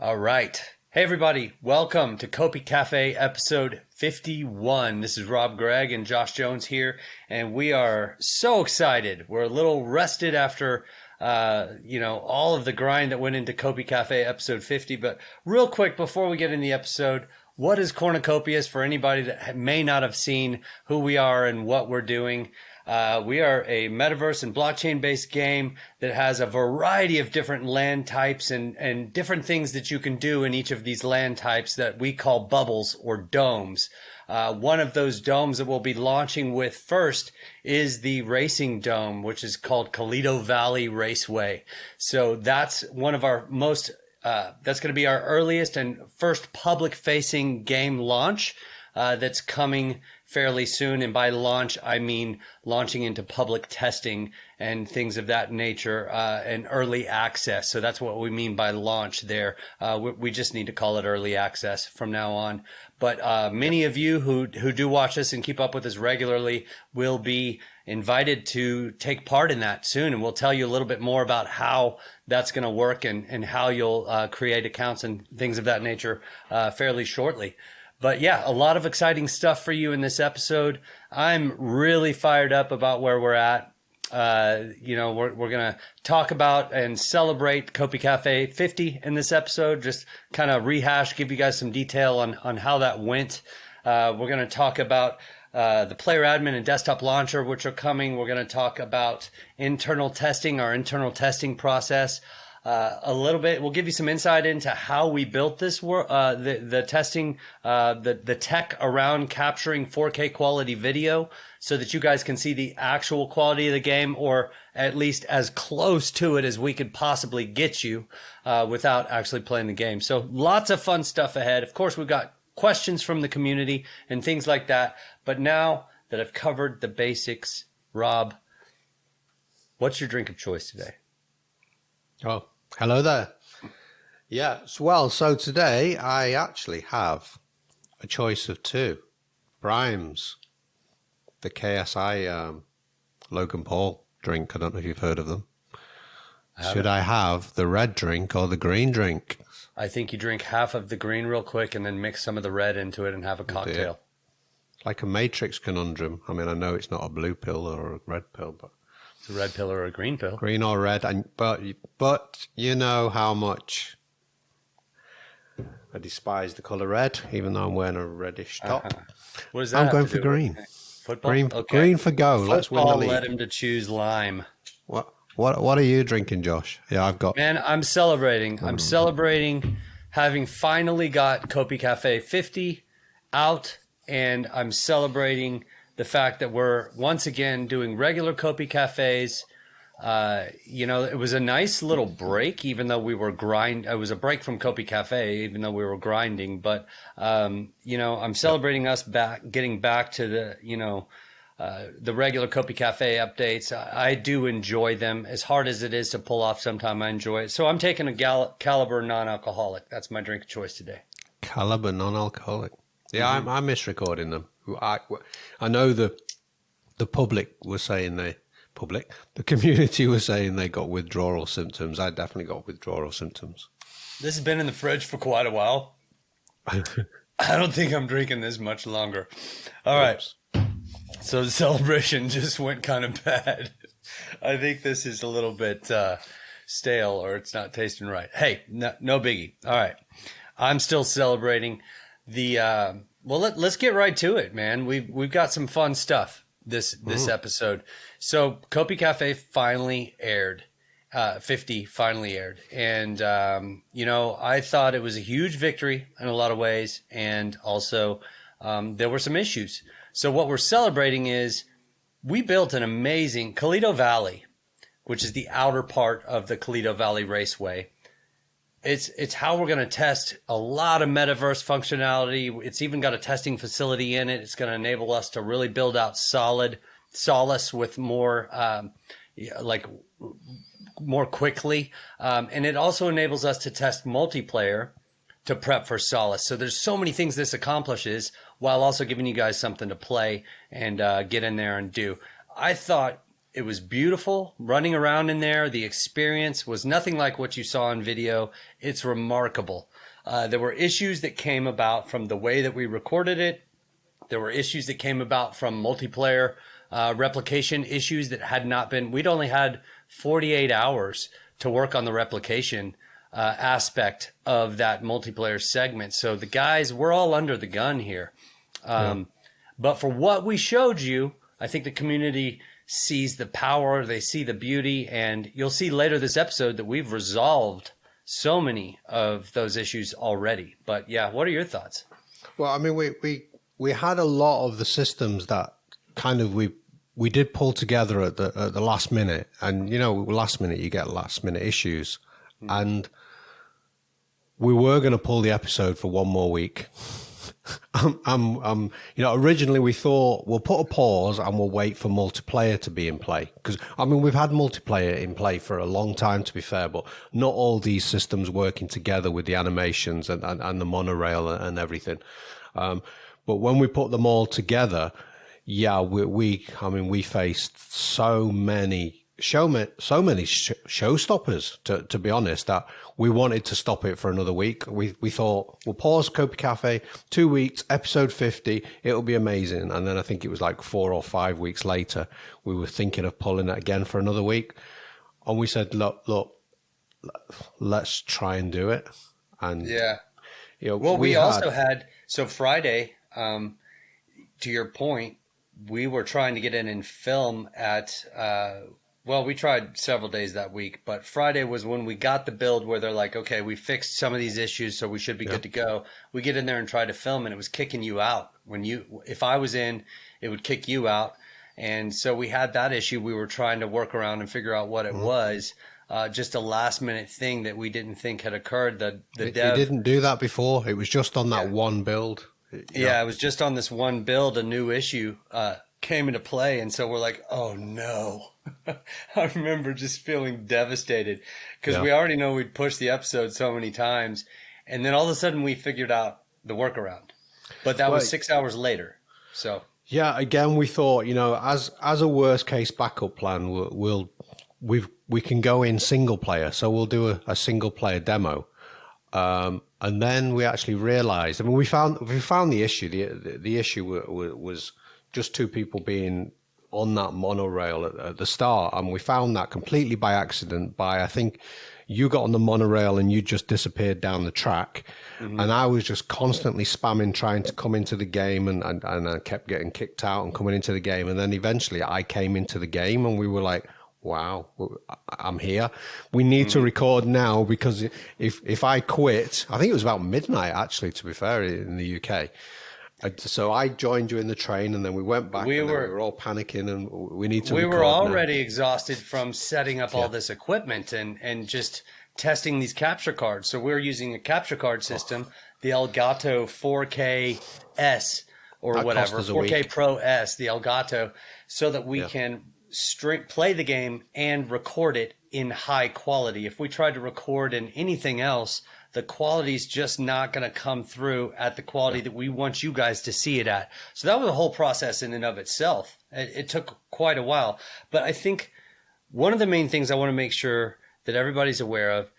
All right. Hey, everybody. Welcome to Copi Cafe episode 51. This is Rob Gregg and Josh Jones here, and we are so excited. We're a little rested after, all of the grind that went into Copi Cafe episode 50. But real quick, before we get in the episode, what is Cornucopias for anybody that may not have seen who we are and what we're doing? We are a metaverse and blockchain-based game that has a variety of different land types and different things that you can do in each of these land types that we call bubbles or domes. One of those domes that we'll be launching with first is the racing dome, which is called Colito Valley Raceway. So that's one of our most, that's going to be our earliest and first public-facing game launch. That's coming fairly soon. And by launch, I mean launching into public testing and things of that nature, and early access. So that's what we mean by launch there. We just need to call it early access from now on. But many of you who do watch us and keep up with us regularly will be invited to take part in that soon. And we'll tell you a little bit more about how that's going to work and how you'll create accounts and things of that nature fairly shortly. But yeah, a lot of exciting stuff for you in this episode. I'm really fired up about where we're at. We're going to talk about and celebrate Copi Cafe 50 in this episode. Just kind of rehash, give you guys some detail on how that went. We're going to talk about the player admin and desktop launcher, which are coming. We're going to talk about internal testing, our internal testing process. A little bit. We'll give you some insight into how we built this the testing, the tech around capturing 4K quality video so that you guys can see the actual quality of the game, or at least as close to it as we could possibly get you without actually playing the game. So lots of fun stuff ahead. Of course, we've got questions from the community and things like that. But now that I've covered the basics, Rob, what's your drink of choice today? Oh, hello there. Yes, well, so today I actually have a choice of two. Brimes, the KSI Logan Paul drink. I don't know if you've heard of them. Should I have the red drink or the green drink? I think you drink half of the green real quick and then mix some of the red into it and have a cocktail. It's like a Matrix conundrum. I mean, I know it's not a blue pill or a red pill, but it's a red pill or a green pill. Green or red, but you know how much I despise the color red, even though I'm wearing a reddish top. What does that? I'm going for green. Football. Green, okay. Green for go. Football Let's win the league. led him to choose lime. What are you drinking, Josh? Yeah, I've got. Man, I'm celebrating. I'm celebrating having finally got Copi Cafe 50 out, and I'm celebrating the fact that we're once again doing regular Copi Cafes. It was a nice little break, even though we were it was a break from Copi Cafe, even though we were grinding. But, I'm celebrating us getting back to the regular Copi Cafe updates. I do enjoy them. As hard as it is to pull off, sometimes I enjoy it. So I'm taking a Caliber non-alcoholic. That's my drink of choice today. Caliber non-alcoholic. Yeah, I miss recording them. I know the public was saying the community was saying they got withdrawal symptoms. I definitely got withdrawal symptoms. This has been in the fridge for quite a while. I don't think I'm drinking this much longer. All right. So the celebration just went kind of bad. I think this is a little bit stale, or it's not tasting right. Hey, no biggie. All right. I'm still celebrating the let's get right to it, man. We've got some fun stuff this episode. So Copi Cafe finally aired. 50 finally aired. And I thought it was a huge victory in a lot of ways, and also there were some issues. So what we're celebrating is we built an amazing Colito Valley, which is the outer part of the Colito Valley Raceway. It's how we're going to test a lot of metaverse functionality. It's even got a testing facility in it. It's going to enable us to really build out Solace with more more quickly. And it also enables us to test multiplayer to prep for Solace. So there's so many things this accomplishes while also giving you guys something to play and get in there and do. I thought it was beautiful running around in there. The experience was nothing like what you saw in video. It's remarkable. There were issues that came about from the way that we recorded it. There were issues that came about from multiplayer replication issues that had not been. We'd only had 48 hours to work on the replication aspect of that multiplayer segment. So the guys, we're all under the gun here. But for what we showed you, I think the community sees the power, they see the beauty, and you'll see later this episode that we've resolved so many of those issues already. But yeah, what are your thoughts? Well, I mean, we had a lot of the systems that kind of we did pull together at the last minute, and last minute you get last minute issues, and we were going to pull the episode for one more week. Originally we thought we'll put a pause and we'll wait for multiplayer to be in play, because we've had multiplayer in play for a long time, to be fair, but not all these systems working together with the animations and the monorail and everything. But when we put them all together, yeah, we faced so many showstoppers, to be honest, that we wanted to stop it for another week. We thought we'll pause Copi Cafe 2 weeks, episode 50, it'll be amazing. And then I think it was like 4 or 5 weeks later, we were thinking of pulling it again for another week. And we said, look, let's try and do it. And yeah, well, we also had, so Friday, to your point, we were trying to get in and film at, we tried several days that week, but Friday was when we got the build where they're like, okay, we fixed some of these issues, so we should be good to go. We get in there and try to film, and it was kicking you out. If I was in, it would kick you out. And so we had that issue. We were trying to work around and figure out what it was. Just a last minute thing that we didn't think had occurred. The dev didn't do that before. It was just on that one build. Yeah, it was just on this one build, a new issue came into play. And so we're like, oh no. I remember just feeling devastated because we already know we'd pushed the episode so many times. And then all of a sudden we figured out the workaround. But that was 6 hours later. So yeah, again, we thought, as a worst case backup plan, we can go in single player. So we'll do a single player demo. And then we actually realized, we found the issue. The issue was just two people being on that monorail at the start. And we found that completely by accident. I think you got on the monorail and you just disappeared down the track. Mm-hmm. And I was just constantly spamming, trying to come into the game, and I kept getting kicked out and coming into the game. And then eventually I came into the game and we were like, wow, I'm here. We need to record now, because if I quit, I think it was about midnight, actually, to be fair, in the UK. So I joined you in the train, and then we went back. We were all panicking, and we need to. We were already exhausted from setting up all this equipment and just testing these capture cards. So we're using a capture card system, the Elgato 4K S or whatever, 4K Pro S, the Elgato, so that we can play the game and record it in high quality. If we tried to record in anything else, the quality's just not going to come through at the quality that we want you guys to see it at. So that was a whole process in and of itself. It took quite a while. But I think one of the main things I want to make sure that everybody's aware of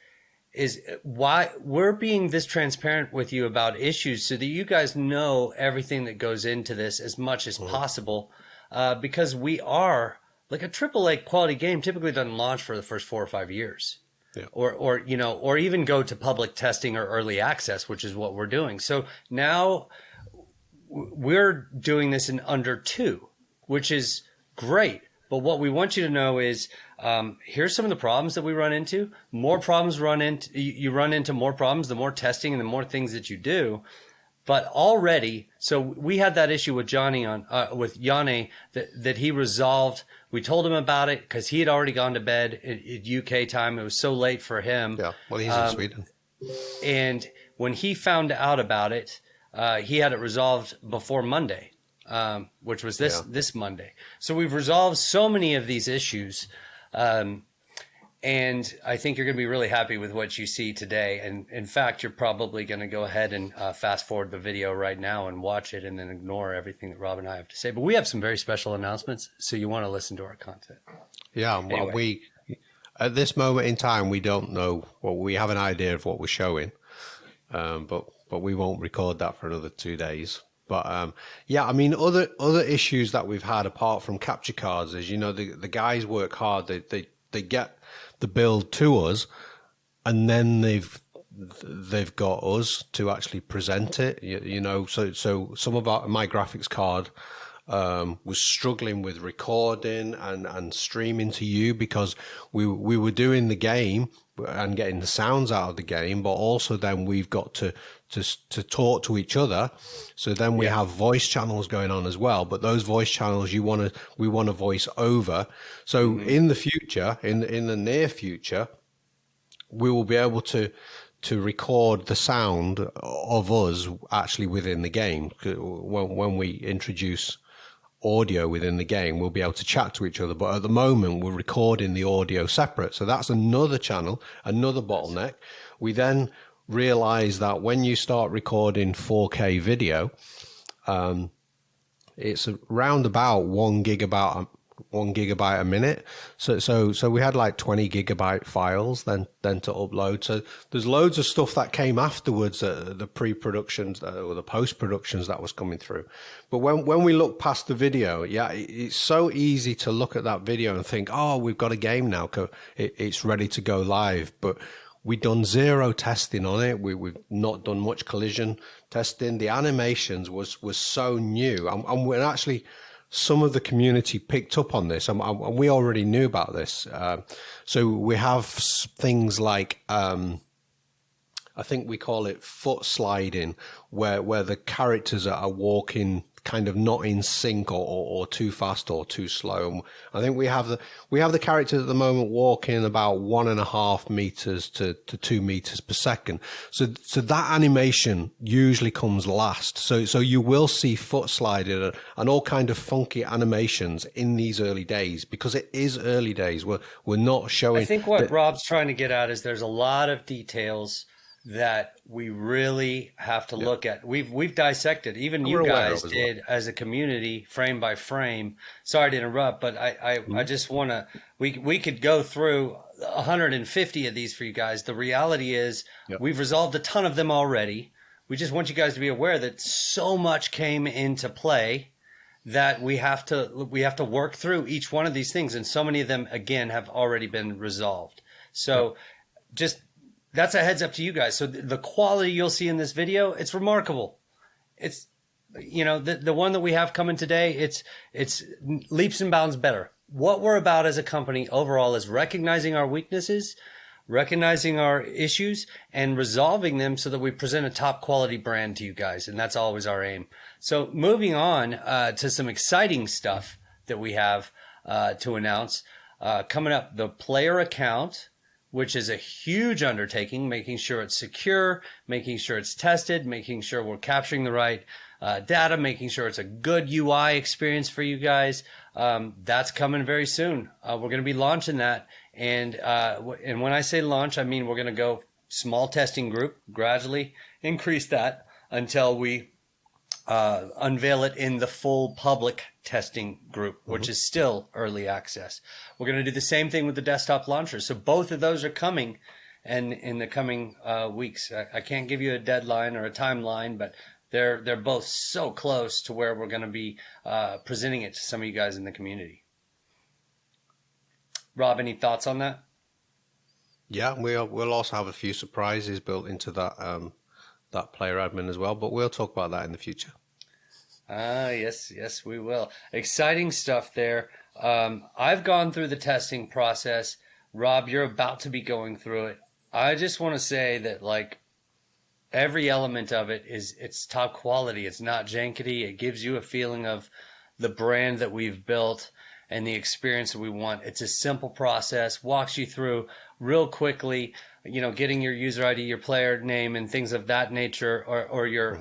is why we're being this transparent with you about issues, so that you guys know everything that goes into this as much as possible, because we are like a AAA quality game typically doesn't launch for the first 4 or 5 years. Yeah. Or even go to public testing or early access, which is what we're doing. So now we're doing this in under 2, which is great. But what we want you to know is, here's some of the problems that we run into. More problems you run into more problems, the more testing and the more things that you do. But already, so we had that issue with with Yanni that he resolved. We told him about it because he had already gone to bed at UK time. It was so late for him. Yeah, well, he's in Sweden. And when he found out about it, he had it resolved before Monday, which was this Monday. So we've resolved so many of these issues. And I think you're going to be really happy with what you see today. And in fact, you're probably going to go ahead and fast forward the video right now and watch it, and then ignore everything that Rob and I have to say. But we have some very special announcements, so you want to listen to our content. Yeah, well, at this moment in time, we don't know. Well, we have an idea of what we're showing. but we won't record that for another 2 days. But yeah, I mean, other issues that we've had apart from capture cards is, the guys work hard. They get the build to us, and then they've got us to actually present it. So some of my graphics card was struggling with recording and streaming to you, because we were doing the game and getting the sounds out of the game, but also then we've got to talk to each other. So then we have voice channels going on as well, but those voice channels we want to voice over. So in the future, in the near future, we will be able to record the sound of us actually within the game. When we introduce audio within the game, we'll be able to chat to each other, but at the moment we're recording the audio separate. So that's another channel, another bottleneck. We then realize that when you start recording 4K video, it's around about 1 gigabyte a minute. So we had like 20 gigabyte files then to upload. So there's loads of stuff that came afterwards, the pre-productions or the post-productions that was coming through. But when we look past the video, it's so easy to look at that video and think, oh, we've got a game now, it's ready to go live. But we've done zero testing on it. We've not done much collision testing. The animations was so new, and we're actually, some of the community picked up on this, and we already knew about this. So we have things like, I think we call it foot sliding, where the characters are walking kind of not in sync or too fast or too slow. I think we have the characters at the moment walking about 1.5 meters to 2 meters per second. So that animation usually comes last. So you will see foot sliding and all kind of funky animations in these early days, because it is early days. We're not showing. I think what Rob's trying to get at is there's a lot of details that we really have to look at. We've dissected, even you guys did as a community, frame by frame. Sorry to interrupt, but I just want to, we could go through 150 of these for you guys. The reality is we've resolved a ton of them already. We just want you guys to be aware that so much came into play that we have to work through each one of these things. And so many of them, again, have already been resolved. So just, that's a heads up to you guys. So the quality you'll see in this video, it's remarkable. It's, the one that we have coming today, it's leaps and bounds better. What we're about as a company overall is recognizing our weaknesses, recognizing our issues, and resolving them so that we present a top quality brand to you guys. And that's always our aim. So moving on to some exciting stuff that we have to announce. Coming up, the player account, which is a huge undertaking, making sure it's secure, making sure it's tested, making sure we're capturing the right data, making sure it's a good UI experience for you guys. That's coming very soon. We're going to be launching that. And when I say launch, I mean we're going to go small testing group, gradually increase that until we unveil it in the full public testing group, which is still early access. We're going to do the same thing with the desktop launcher. So both of those are coming, and in the coming weeks. I can't give you a deadline or a timeline, but they're both so close to where we're going to be presenting it to some of you guys in the community. Rob, any thoughts on that? Yeah, we'll also have a few surprises built into that player admin as well, but we'll talk about that in the future. Yes, we will. Exciting stuff there. I've gone through the testing process. Rob, you're about to be going through it. I just want to say that, like, every element of it's top quality. It's not jankety. It gives you a feeling of the brand that we've built and the experience that we want. It's a simple process, walks you through real quickly, getting your user ID, your player name, and things of that nature, or your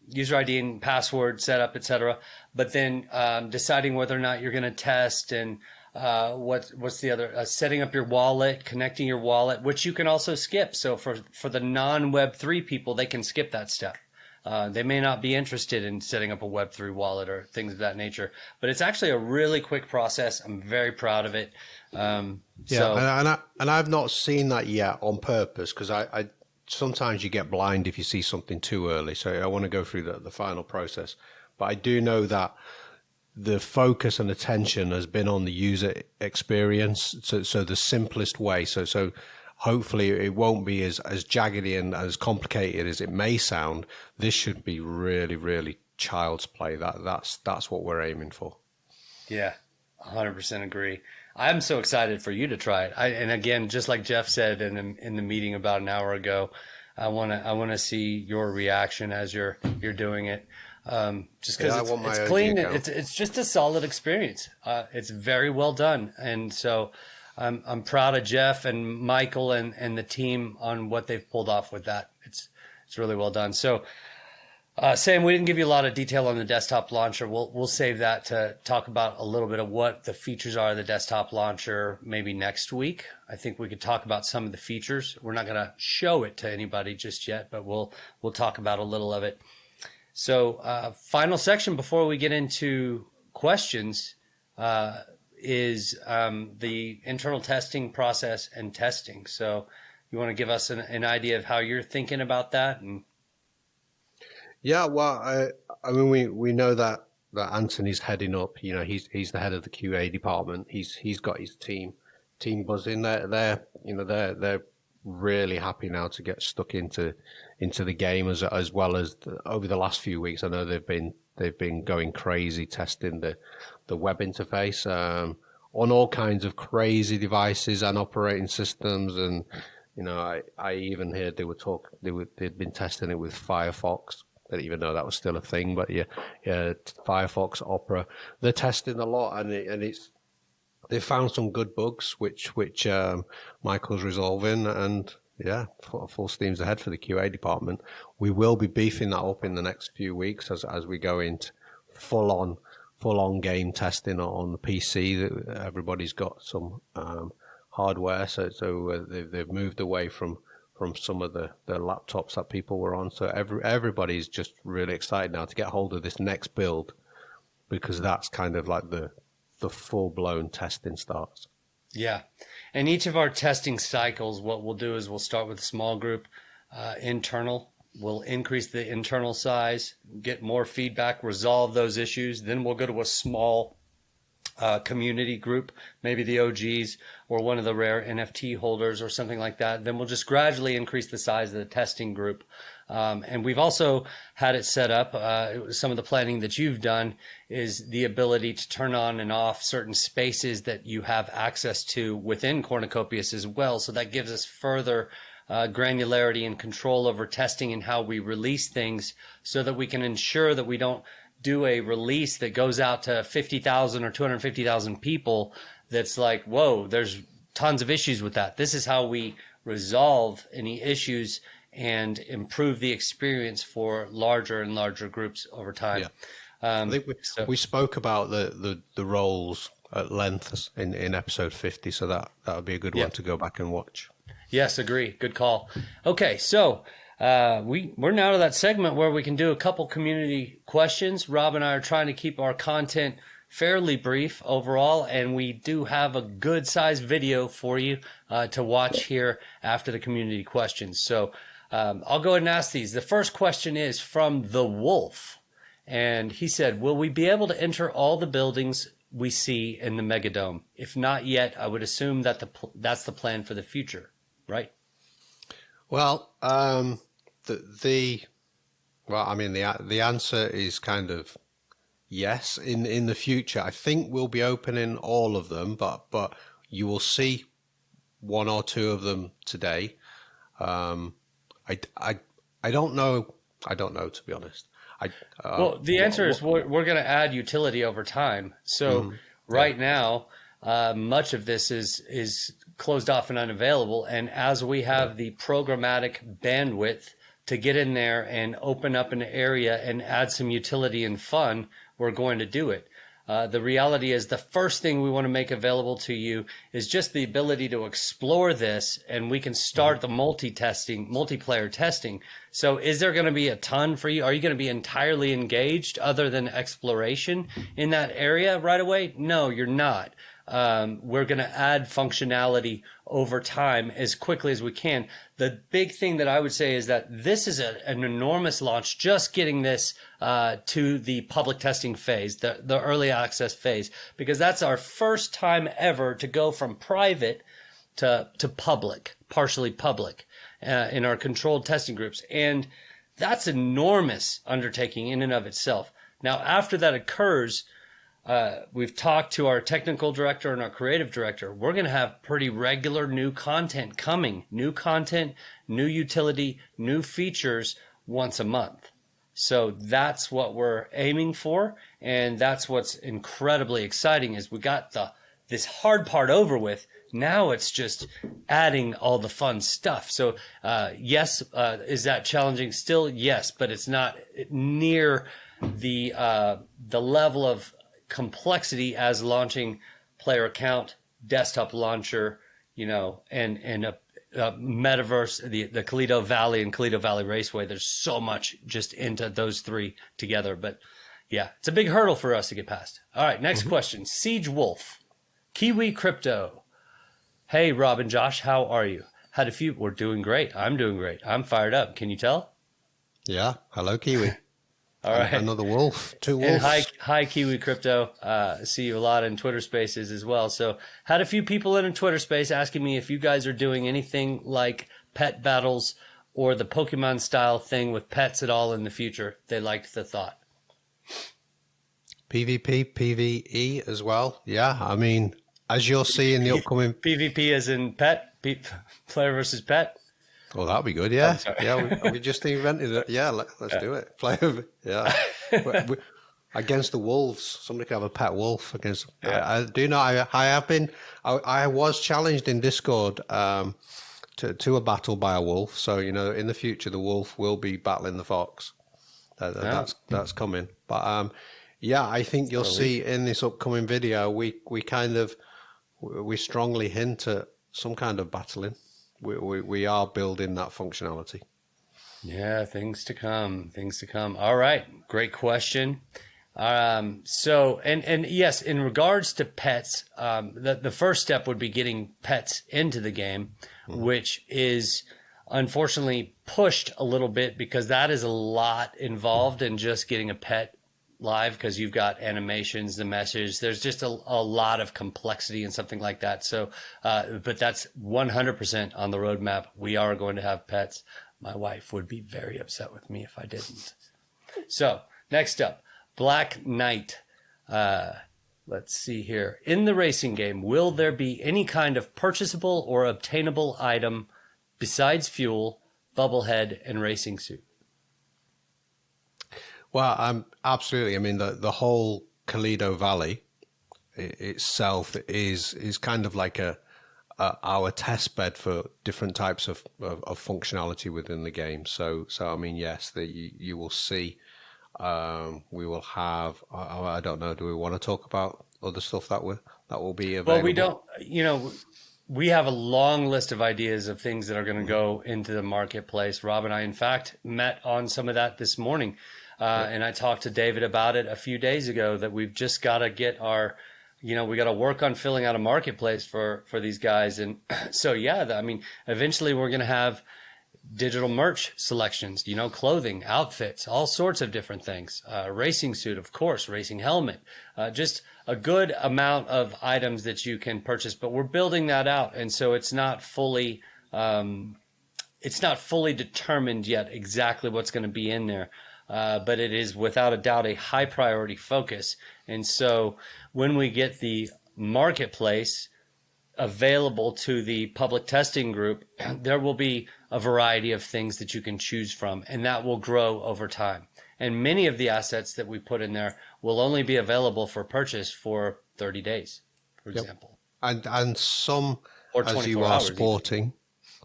user ID and password setup, etc. But then deciding whether or not you're going to test, and what's the other, setting up your wallet, connecting your wallet, which you can also skip. So for the non-Web3 people, they can skip that step. They may not be interested in setting up a Web3 wallet or things of that nature, but it's actually a really quick process. I'm very proud of it. And I've not seen that yet on purpose, because I sometimes you get blind if you see something too early. So I want to go through the final process. But I do know that the focus and attention has been on the user experience. So the simplest way. So hopefully it won't be as jaggedy and as complicated as it may sound. This should be really, really child's play. That's what we're aiming for. Yeah, 100% agree. I'm so excited for you to try it. And again, just like Jeff said in the meeting about an hour ago, I wanna see your reaction as you're doing it. Just because it's clean, it's just a solid experience. It's very well done, and so I'm proud of Jeff and Michael and the team on what they've pulled off with that. It's really well done. So. Sam, we didn't give you a lot of detail on the desktop launcher. We'll save that to talk about a little bit of what the features are of the desktop launcher maybe next week. I think we could talk about some of the features. We're not going to show it to anybody just yet, but we'll talk about a little of it. So final section before we get into questions is the internal testing process and testing. So you want to give us an idea of how you're thinking about that? Yeah, well, I mean, we know that Anthony's heading up. You know, he's the head of the QA department. He's got his team buzzing. They're really happy now to get stuck into the game as well as over the last few weeks. I know they've been going crazy testing the web interface on all kinds of crazy devices and operating systems. And you know, I even heard they'd been testing it with Firefox. I didn't even know that was still a thing, but yeah, Firefox, Opera, they're testing a lot, and they found some good bugs, which Michael's resolving, and yeah, full steams ahead for the QA department. We will be beefing that up in the next few weeks as we go into full on game testing on the PC. Everybody's got some hardware, so they've moved away from some of the laptops that people were on. So everybody's just really excited now to get hold of this next build, because that's kind of like the full-blown testing starts. Yeah. And each of our testing cycles, what we'll do is we'll start with a small group, internal. We'll increase the internal size, get more feedback, resolve those issues. Then we'll go to a small community group, maybe the OGs or one of the rare NFT holders or something like that. Then we'll just gradually increase the size of the testing group. And we've also had it set up. Some of the planning that you've done is the ability to turn on and off certain spaces that you have access to within Cornucopias as well. So that gives us further granularity and control over testing and how we release things, so that we can ensure that we don't do a release that goes out to 50,000 or 250,000 people. That's like, whoa, there's tons of issues with that. This is how we resolve any issues and improve the experience for larger and larger groups over time. Yeah. I think we spoke about the roles at length in episode 50, so that would be a good one to go back and watch. Yes, agree. Good call. Okay, so we're now to that segment where we can do a couple community questions. Rob and I are trying to keep our content fairly brief overall, and we do have a good sized video for you to watch here after the community questions. So I'll go ahead and ask these. The first question is from The Wolf, and he said, will we be able to enter all the buildings we see in the Megadome? If not yet, I would assume that that's the plan for the future, right? Well, the answer is kind of yes. In the future, I think we'll be opening all of them, but you will see one or two of them today. I don't know. I don't know, to be honest. Well, the answer is we're going to add utility over time. So right now, much of this is closed off and unavailable. And as we have the programmatic bandwidth to get in there and open up an area and add some utility and fun, we're going to do it. The reality is the first thing we want to make available to you is just the ability to explore this, and we can start the multiplayer testing. So is there going to be a ton for you? Are you going to be entirely engaged other than exploration in that area right away? No, you're not. we're going to add functionality over time as quickly as we can. The big thing that I would say is that this is an enormous launch, just getting this to the public testing phase, the early access phase, because that's our first time ever to go from private to public, partially public, in our controlled testing groups. And that's an enormous undertaking in and of itself. Now, after that occurs, we've talked to our technical director and our creative director. We're going to have pretty regular new content coming, new content, new utility, new features once a month. So that's what we're aiming for. And that's what's incredibly exciting is we got this hard part over with. Now it's just adding all the fun stuff. So, yes, is that challenging still? Yes, but it's not near the level of complexity as launching player account, desktop launcher, and a metaverse, the Colito Valley and Colito Valley Raceway. There's so much just into those three together. But yeah, it's a big hurdle for us to get past. All right, next question. Siege Wolf, Kiwi Crypto. Hey, Rob and Josh, how are you? We're doing great. I'm doing great. I'm fired up. Can you tell? Yeah. Hello, Kiwi. All right. Another wolf. Two wolves. And hi, Kiwi Crypto. See you a lot in Twitter Spaces as well. So had a few people in a Twitter Space asking me if you guys are doing anything like pet battles or the Pokemon style thing with pets at all in the future. They liked the thought. PvP, PvE as well. Yeah, I mean, as you'll see in the upcoming... PvP as in pet? Player versus pet? Oh, that'd be good, yeah. Yeah, we just invented it. Yeah, let's do it. Yeah. Against the wolves. Somebody could have a pet wolf against... Yeah. I do know, I was challenged in Discord to a battle by a wolf. So, in the future, the wolf will be battling the fox. That's coming. But... yeah, I think you'll see in this upcoming video, we strongly hint at some kind of battling. We are building that functionality. Yeah, things to come. All right, great question. So yes, in regards to pets, the first step would be getting pets into the game, which is unfortunately pushed a little bit because that is a lot involved in just getting a pet live, because you've got animations, the message, there's just a lot of complexity in something like that. So, but that's 100% on the roadmap. We are going to have pets. My wife would be very upset with me if I didn't. So next up, Black Knight. Let's see here. In the racing game, will there be any kind of purchasable or obtainable item besides fuel, bubblehead, and racing suit? Well, absolutely. I mean, the whole Colito Valley itself is kind of like our test bed for different types of functionality within the game. So I mean, yes, you will see. We will have. I don't know. Do we want to talk about other stuff that will be available? Well, we don't. We have a long list of ideas of things that are going to go into the marketplace. Rob and I, in fact, met on some of that this morning. And I talked to David about it a few days ago, that we've just got to get we got to work on filling out a marketplace for these guys. And so, yeah, I mean, eventually we're going to have digital merch selections, clothing, outfits, all sorts of different things. Racing suit, of course, racing helmet, just a good amount of items that you can purchase, but we're building that out. And so it's not fully determined yet exactly what's going to be in there. But it is without a doubt a high priority focus. And so when we get the marketplace available to the public testing group, there will be a variety of things that you can choose from, and that will grow over time. And many of the assets that we put in there will only be available for purchase for 30 days, for example. And some, or as you are sporting,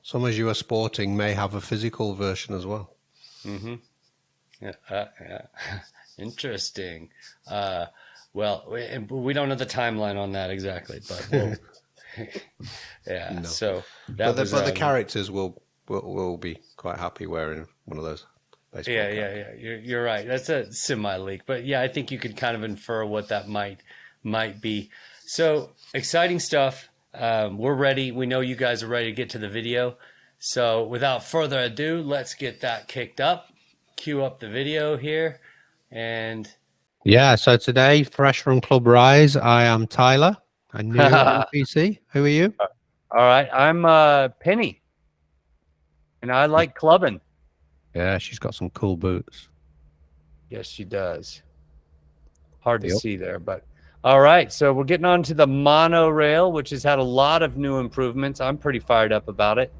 some as you are sporting may have a physical version as well. Mm-hmm. Yeah. Interesting. Well, we don't know the timeline on that exactly, but yeah. No. So but the characters will be quite happy wearing one of those. Yeah. You're right. That's a semi leak, but yeah, I think you could kind of infer what that might be. So exciting stuff. We're ready. We know you guys are ready to get to the video. So without further ado, let's get that kicked up. Cue up the video here. And Yeah, so today, fresh from Club Rise, I am Tyler, a new all NPC. Who are you? right, I'm Penny, and I like clubbing. Yeah, she's got some cool boots. Yes, she does. Hard to Yep. see there, but all right. So we're getting on to the monorail, which has had a lot of new improvements. I'm pretty fired up about it.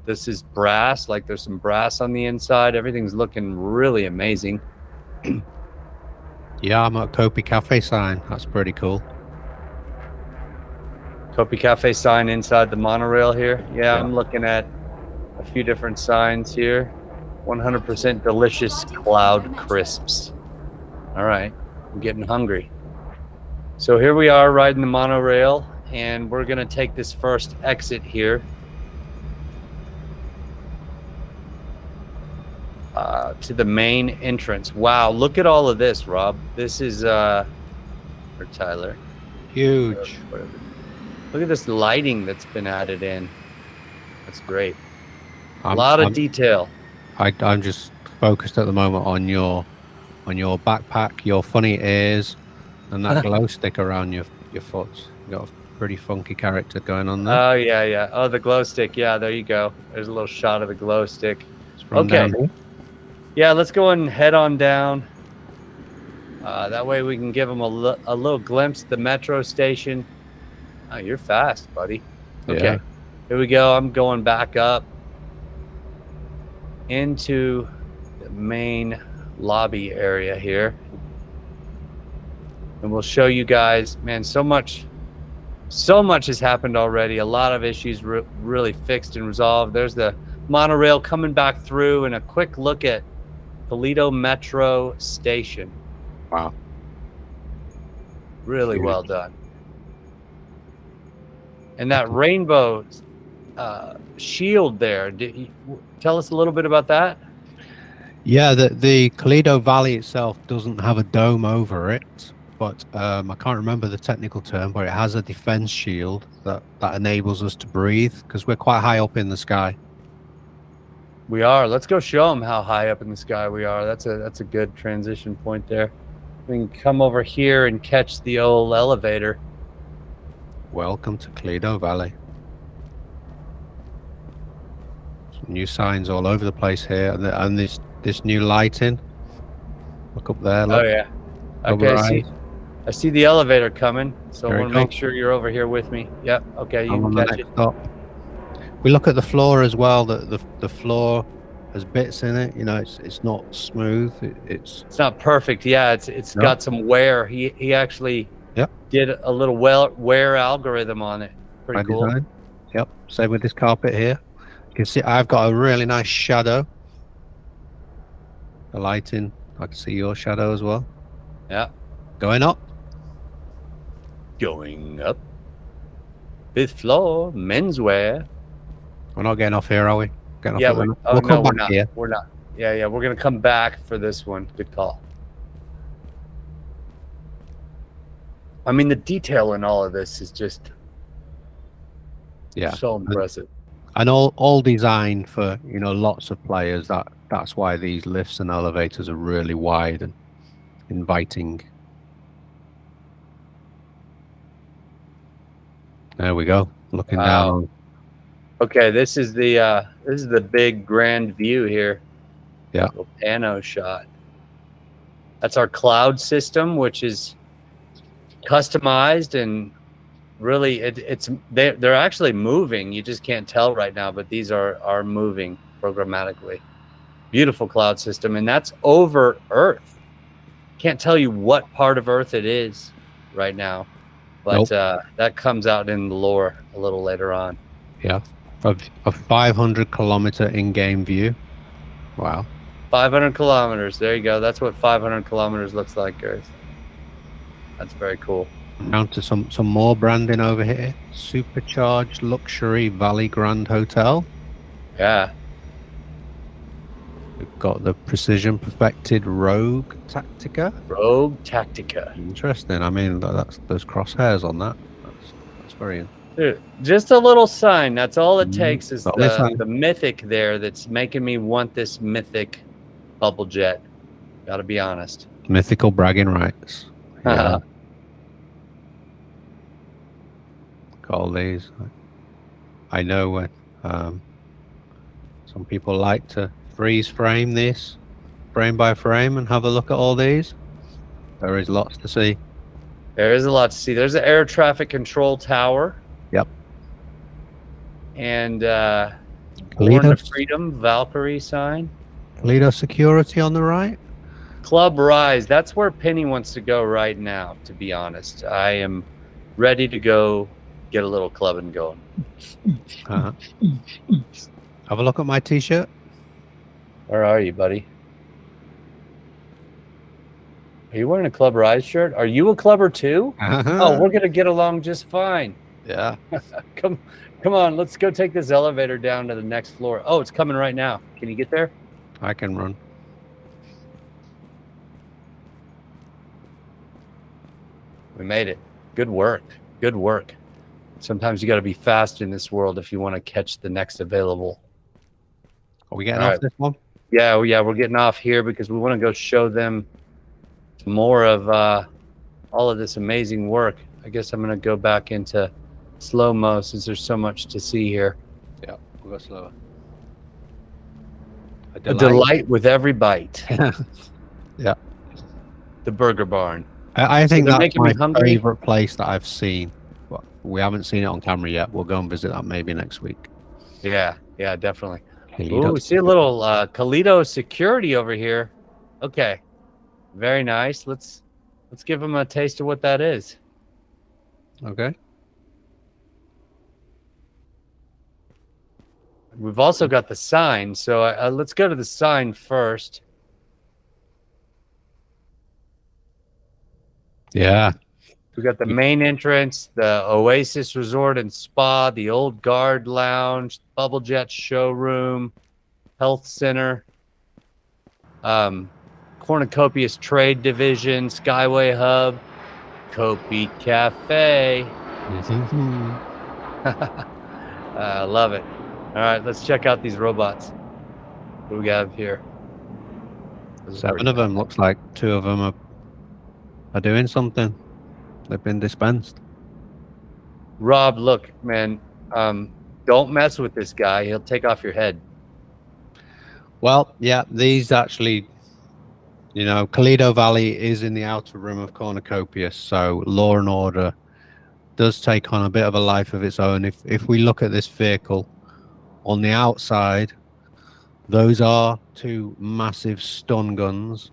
This is brass, like there's some brass on the inside. Everything's looking really amazing. Yeah, I'm at Copi Cafe sign. That's pretty cool. Copi Cafe sign inside the monorail here. Yeah, Yeah. I'm looking at a few different signs here. 100% delicious cloud crisps. All right, I'm getting hungry. So here we are riding the monorail, and we're gonna take this first exit here. To the main entrance. Wow, look at all of this, Rob. This is or Tyler. Huge. Look at this lighting that's been added in. That's great. A I'm- lot of I'm- detail. I'm just focused at the moment on your backpack, your funny ears, and that glow stick around your foot. You got a pretty funky character going on there. Oh yeah. Oh, the glow stick. Yeah, there you go. There's a little shot of the glow stick. It's from Okay. down here. Yeah, let's go and head on down. That way we can give them a little glimpse of the metro station. Oh, you're fast, buddy. Okay, Yeah. here we go. I'm going back up into the main lobby area here. And we'll show you guys, man, so much has happened already. A lot of issues really fixed and resolved. There's the monorail coming back through, and a quick look at Toledo Metro Station. Wow. Really well done. And that rainbow shield there, tell us a little bit about that? Yeah, the Toledo Valley itself doesn't have a dome over it, but I can't remember the technical term, but it has a defense shield that enables us to breathe because we're quite high up in the sky. We are. Let's go show them how high up in the sky we are. That's a good transition point there. We can come over here and catch the old elevator. Welcome to Toledo Valley. Some new signs all over the place here, and this new lighting. Look up there. Look. Oh yeah. Club Okay, Rise. I see the elevator coming, so I Very want to make cool. sure you're over here with me. Yep. Okay, you I'm on can the catch next it. stop. We look at the floor as well. The floor has bits in it. You know, it's not smooth. It's It's not perfect. Yeah, it's No. got some wear. He actually Yep. did a little wear algorithm on it. Pretty by cool. design. Yep. Same with this carpet here. You can see I've got a really nice shadow. The lighting. I can see your shadow as well. Yeah. Going up. Going up. Fifth floor, menswear. We're not getting off here, are we? Getting off Yeah, at the- we'll we'll come we're back not. here. We're not. Yeah, we're gonna come back for this one. Good call. I mean, the detail in all of this is just Yeah. so impressive. And all designed for, you know, lots of players. That's why these lifts and elevators are really wide and inviting. There we go. Looking Wow. down on Okay, this is the big grand view here. Yeah. Little pano shot. That's our cloud system, which is customized and really they're actually moving. You just can't tell right now, but these are moving programmatically. Beautiful cloud system, and that's over Earth. Can't tell you what part of Earth it is right now, but that comes out in the lore a little later on. Yeah. A 500-kilometer in-game view. Wow. 500 kilometers. There you go. That's what 500 kilometers looks like, guys. That's very cool. Down to some more branding over here. Supercharged Luxury Valley Grand Hotel. Yeah. got the precision perfected Rogue Tactica. Rogue Tactica. Interesting. I mean, that's those crosshairs on that. That's very. Dude, just a little sign. That's all it Mhm. takes is Only sign. the mythic there that's making me want this mythic bubble jet. Got to be honest. Mythical bragging rights. Yeah. Got all these. I know when some people like to freeze frame this frame by frame and have a look at all these. There is lots to see. There is a lot to see. There's an air traffic control tower. Yep. And Born to Freedom Valkyrie sign. Toledo Security on the right. Club Rise. That's where Penny wants to go right now, to be honest. I am ready to go get a little clubbing going. Have a look at my t-shirt. Where are you, buddy? Are you wearing a Club Rise shirt? Are you a clubber too? Oh, we're gonna get along just fine. Yeah. Come on, let's go take this elevator down to the next floor. Oh, it's coming right now. Can you get there? I can run. We made it. Good work. Good work. Sometimes you got to be fast in this world if you want to catch the next available. Are we getting off this one? Yeah, we're getting off here because we want to go show them more of all of this amazing work. I guess I'm going to go back into slow-mo since there's so much to see here. Yeah, we'll go slower. A delight with every bite. Yeah. The Burger Barn. I think So that's my favorite place that I've seen. But we haven't seen it on camera yet. We'll go and visit that maybe next week. Yeah, definitely. Toledo. Ooh, we see a little Toledo security over here. Okay, very nice. Let's give them a taste of what that is. Okay. We've also got the sign, so let's go to the sign first. Yeah. We got the main entrance, the Oasis Resort and Spa, the Old Guard Lounge, Bubble Jet Showroom, Health Center, Cornucopias Trade Division, Skyway Hub, Copi Cafe. I love it. All right, let's check out these robots. What do we got here? 7 of them. Looks like 2 of them are doing something. They've been dispensed. Rob, look, man, don't mess with this guy. He'll take off your head. Well, yeah, these actually, Toledo Valley is in the outer rim of Cornucopias, so law and order does take on a bit of a life of its own. If we look at this vehicle on the outside, those are 2 massive stun guns.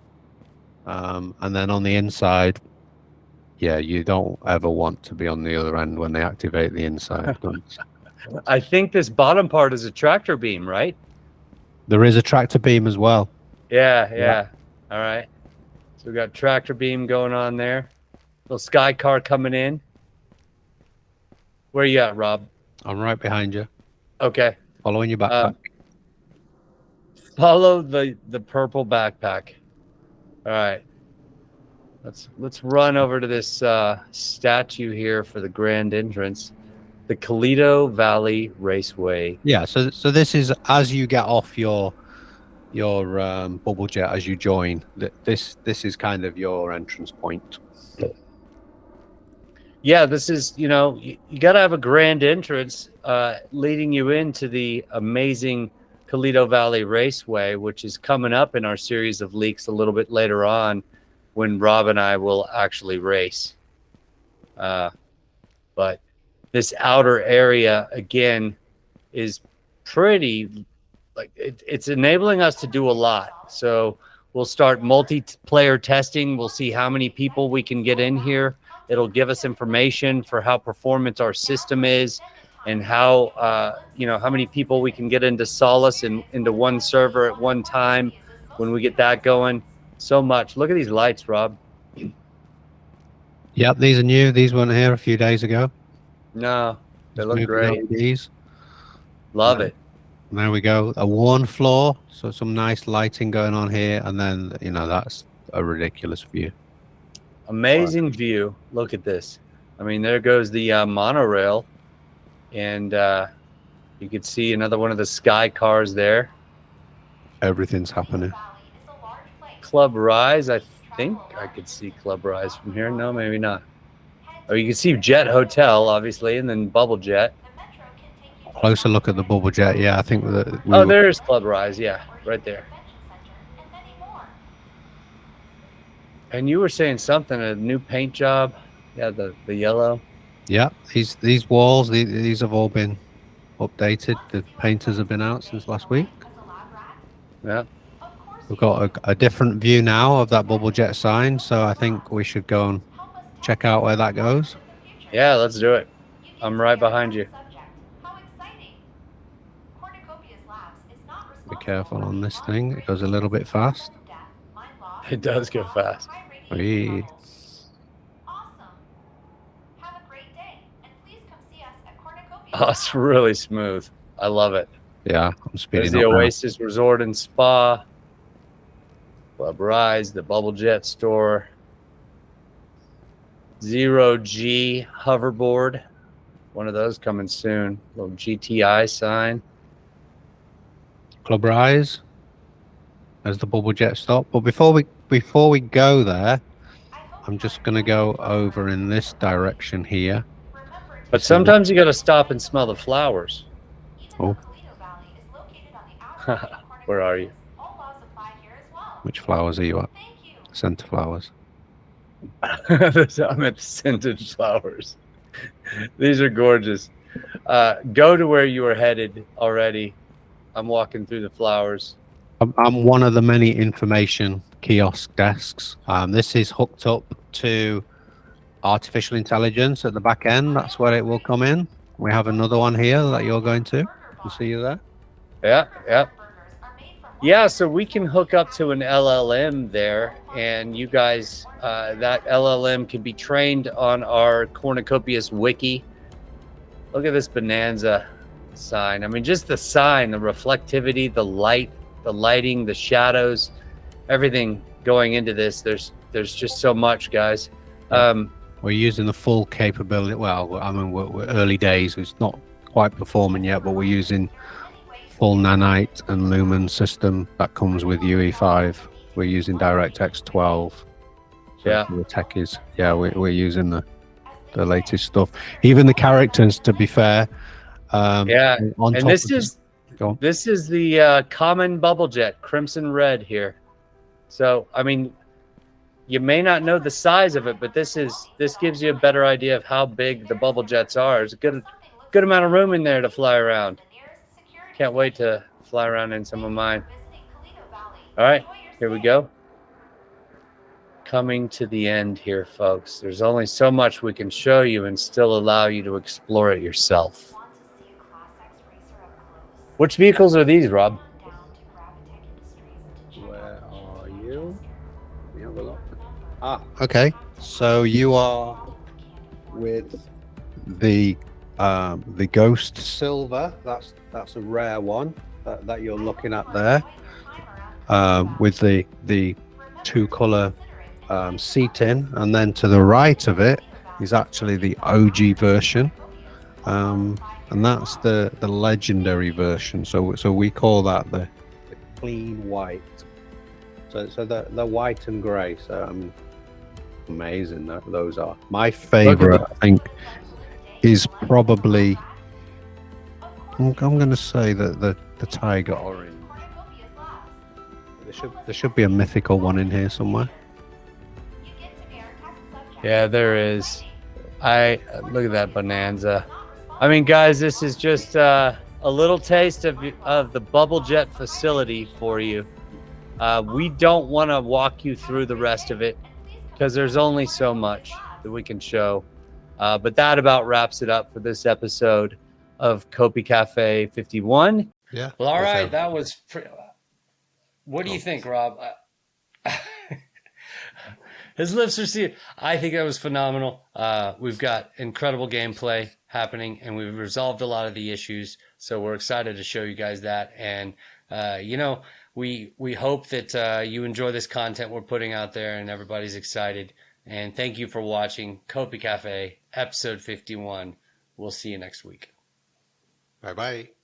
And then on the inside, yeah, you don't ever want to be on the other end when they activate the inside guns. I think this bottom part is a tractor beam, right? There is a tractor beam as well. Yeah. All right. So we got tractor beam going on there. Little sky car coming in. Where you at, Rob? I'm right behind you. Okay. Following your backpack. Follow the purple backpack. All right. Let's run over to this statue here for the grand entrance, the Toledo Valley Raceway. Yeah. So this is as you get off your bubble jet as you join. This is kind of your entrance point. Yeah, this is, you got to have a grand entrance leading you into the amazing Toledo Valley Raceway, which is coming up in our series of leaks a little bit later on when Rob and I will actually race. But this outer area, again, is pretty, it's enabling us to do a lot. So we'll start multiplayer testing. We'll see how many people we can get in here. It'll give us information for how performant our system is and how, how many people we can get into Solace and into one server at one time when we get that going. So much. Look at these lights, Rob. Yep, these are new. These weren't here a few days ago. No, they look great. LEDs. Love it. And there we go. A worn floor, so some nice lighting going on here, and then that's a ridiculous view. Amazing view. Look at this. I mean, there goes the monorail, and you could see another one of the sky cars there. Everything's happening. Club Rise. I think I could see Club Rise from here. No, maybe not. Oh, you can see Jet Hotel, obviously, and then Bubble Jet. Closer look at the Bubble Jet. Yeah, I think that there's Club Rise. Yeah, right there. And you were saying something, a new paint job. Yeah, the yellow. Yeah, these walls, these have all been updated. The painters have been out since last week. Yeah. We've got a different view now of that Bubble Jet sign, so I think we should go and check out where that goes. Yeah, let's do it. I'm right behind you. Be careful on this thing. It goes a little bit fast. It does go fast. Whee. Oh, it's really smooth. I love it. Yeah, I'm speeding There's up the now. Oasis Resort and Spa, Club Rise, the Bubble Jet store, Zero G hoverboard. One of those coming soon. Little GTI sign. Club Rise. There's the Bubble Jet stop. But before we go there, I'm just going to go over in this direction here. But sometimes you got to stop and smell the flowers. Oh. Where are you? Which flowers are you at? Center flowers. I'm at the scented flowers. These are gorgeous. Go to where you were headed already. I'm walking through the flowers. I'm one of the many information kiosk desks. This is hooked up to artificial intelligence at the back end. That's where it will come in. We have another one here that you're going to. You see you there? Yeah, so we can hook up to an LLM there, and you guys, that LLM can be trained on our Cornucopias wiki. Look at this Bonanza sign. I mean, just the sign, the reflectivity, the light, the lighting, the shadows, everything going into this. There's just so much, guys. We're using the full capability. Well, I mean, we're early days. It's not quite performing yet, but we're using full nanite and lumen system that comes with UE5. We're using DirectX 12. So Yeah. the tech is, we're using the latest stuff. Even the characters, to be fair. Yeah, on and top this of is Go on. this is the common bubble jet, crimson red here. So, I mean, you may not know the size of it, but this gives you a better idea of how big the bubble jets are. There's a good amount of room in there to fly around. Can't wait to fly around in some of mine. All right, here we go. Coming to the end here, folks. There's only so much we can show you and still allow you to explore it yourself. Which vehicles are these, Rob? Where are you? Let me have a look. Okay. So you are with the Ghost Silver. That's a rare one that you're looking at there. With the two color seating, and then to the right of it is actually the OG version. And that's the legendary version. So we call that the clean white. So the white and grey. So amazing those are. My favorite, I think, is probably I'm going to say that the tiger orange. There should be a mythical one in here somewhere. Yeah, there is. Look at that Bonanza. I mean, guys, this is just a little taste of the Bubble Jet facility for you. We don't want to walk you through the rest of it because there's only so much that we can show. But that about wraps it up for this episode of Copi Cafe 51. Yeah. Well, all right. That was... What do you think, Rob? His lips are sealed. I think that was phenomenal. We've got incredible gameplay happening, and we've resolved a lot of the issues. So we're excited to show you guys that. And we hope that you enjoy this content we're putting out there, and everybody's excited. And thank you for watching Copi Cafe, episode 51. We'll see you next week. Bye bye.